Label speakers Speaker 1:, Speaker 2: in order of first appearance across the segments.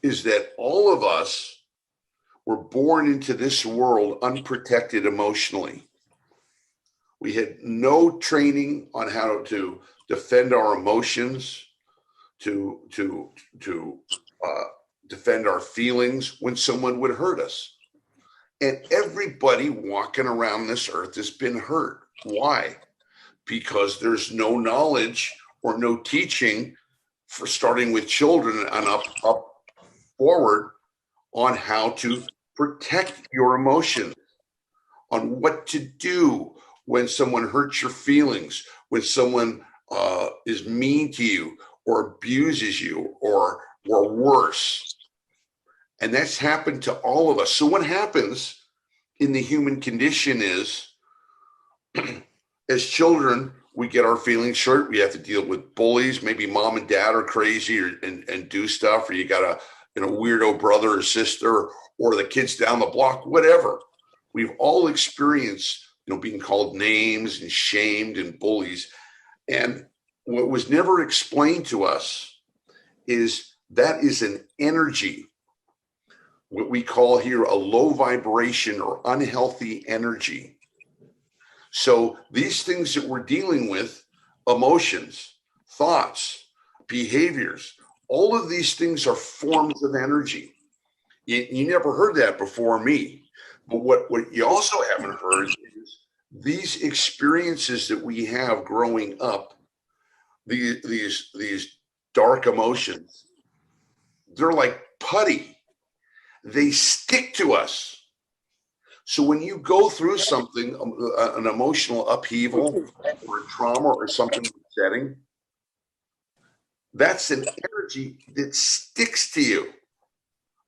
Speaker 1: is that all of us were born into this world unprotected emotionally. We had no training on how to defend our emotions, to defend our feelings when someone would hurt us. And everybody walking around this earth has been hurt. Why? Because there's no knowledge or no teaching, for starting with children and up forward, on how to protect your emotions, on what to do when someone hurts your feelings, when someone is mean to you or abuses you or worse. And that's happened to all of us. So what happens in the human condition is, as children, we get our feelings hurt. We have to deal with bullies. Maybe mom and dad are crazy and do stuff, or you got a weirdo brother or sister, or the kids down the block, whatever. We've all experienced, being called names and shamed and bullies. And what was never explained to us is that is an energy, what we call here a low vibration or unhealthy energy. So these things that we're dealing with, emotions, thoughts, behaviors, all of these things are forms of energy. You never heard that before me. But what you also haven't heard is these experiences that we have growing up, these dark emotions, they're like putty. They stick to us. So when you go through something, an emotional upheaval or a trauma or something upsetting, that's an energy that sticks to you,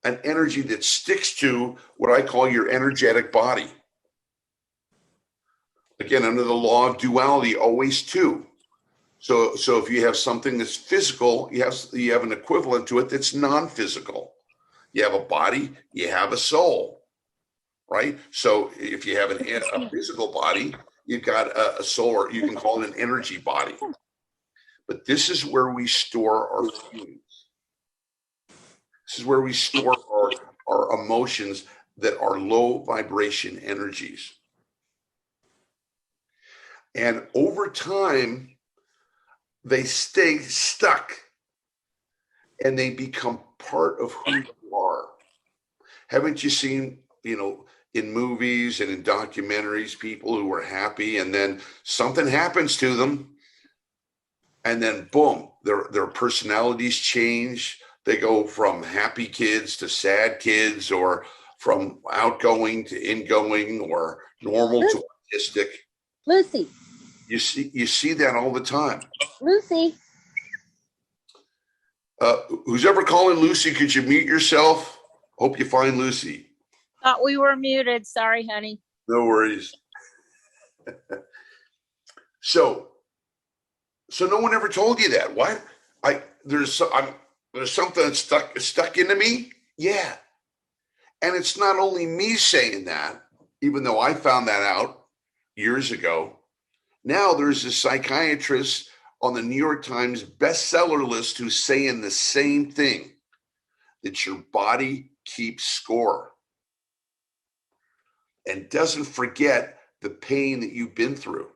Speaker 1: an energy that sticks to what I call your energetic body. Again, under the law of duality, always two. So if you have something that's physical, you have an equivalent to it that's non-physical. You have a body, you have a soul, right? So if you have a physical body, you've got a soul, or you can call it an energy body. But this is where we store our feelings. This is where we store our emotions that are low vibration energies. And over time, they stay stuck and they become part of who you are. Haven't you seen, in movies and in documentaries, people who are happy and then something happens to them and then boom, their personalities change. They go from happy kids to sad kids, or from outgoing to ingoing, or normal to autistic.
Speaker 2: Lucy.
Speaker 1: You see that all the time.
Speaker 2: Lucy.
Speaker 1: Who's ever calling Lucy? Could you mute yourself? Hope you find Lucy.
Speaker 3: Thought we were muted. Sorry, honey.
Speaker 1: No worries. So no one ever told you that. What? There's something that's stuck into me. Yeah. And it's not only me saying that, even though I found that out years ago. Now there's a psychiatrist on the New York Times bestseller list who's saying the same thing, that your body keeps score and doesn't forget the pain that you've been through.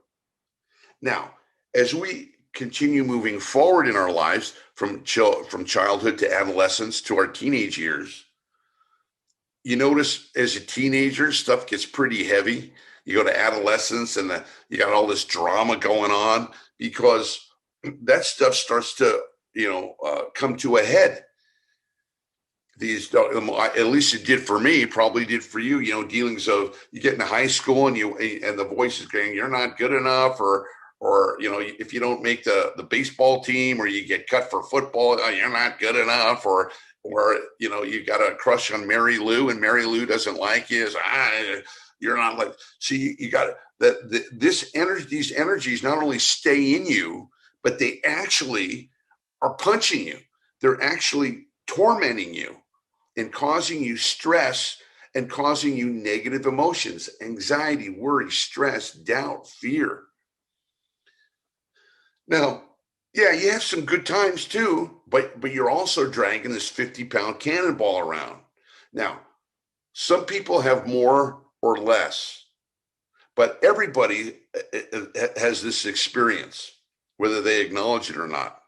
Speaker 1: Now, as we continue moving forward in our lives, from childhood to adolescence to our teenage years, you notice as a teenager, stuff gets pretty heavy. You go to adolescence and you got all this drama going on, because that stuff starts to, come to a head. At least it did for me, probably did for you, dealings of, you get into high school and the voice is going, you're not good enough, or if you don't make the baseball team, or you get cut for football, you're not good enough, or you got a crush on Mary Lou and Mary Lou doesn't like you. You're not like, so you got these energies not only stay in you, but they actually are punching you. They're actually tormenting you and causing you stress and causing you negative emotions, anxiety, worry, stress, doubt, fear. Now, Yeah, you have some good times too, but you're also dragging this 50-pound cannonball around. Now, some people have more or less, but everybody has this experience, whether they acknowledge it or not.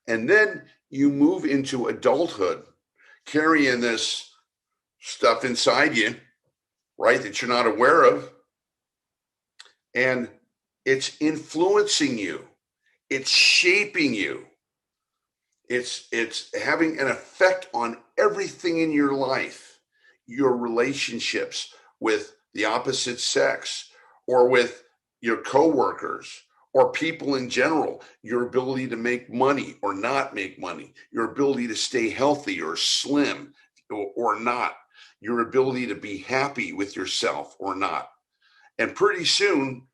Speaker 1: And then you move into adulthood, carrying this stuff inside you, right, that you're not aware of, and it's influencing you, it's shaping you, it's having an effect on everything in your life, your relationships with the opposite sex, or with your coworkers, or people in general, your ability to make money or not make money, your ability to stay healthy or slim or not, your ability to be happy with yourself or not. And pretty soon,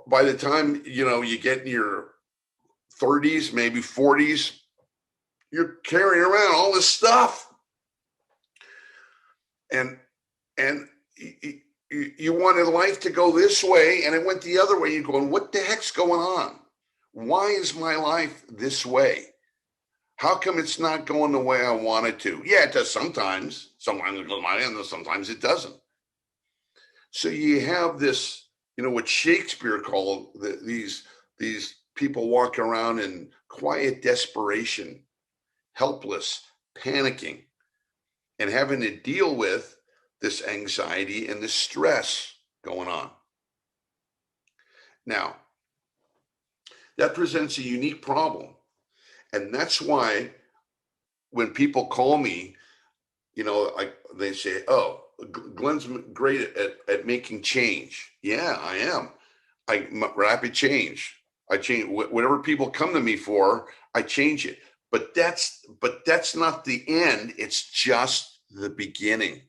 Speaker 1: by the time you get in your 30s, maybe 40s, you're carrying around all this stuff, and and you wanted life to go this way, and it went the other way. You're going, what the heck's going on? Why is my life this way? How come it's not going the way I want it to? Yeah, it does sometimes. Sometimes it goes my end, and sometimes it doesn't. So you have this, what Shakespeare called these people walking around in quiet desperation, helpless, panicking, and having to deal with this anxiety and this stress going on. Now, that presents a unique problem. And that's why when people call me, they say, oh, Glenn's great at making change. Yeah, I am. Rapid change. I change whatever people come to me for, I change it. But that's not the end. It's just the beginning.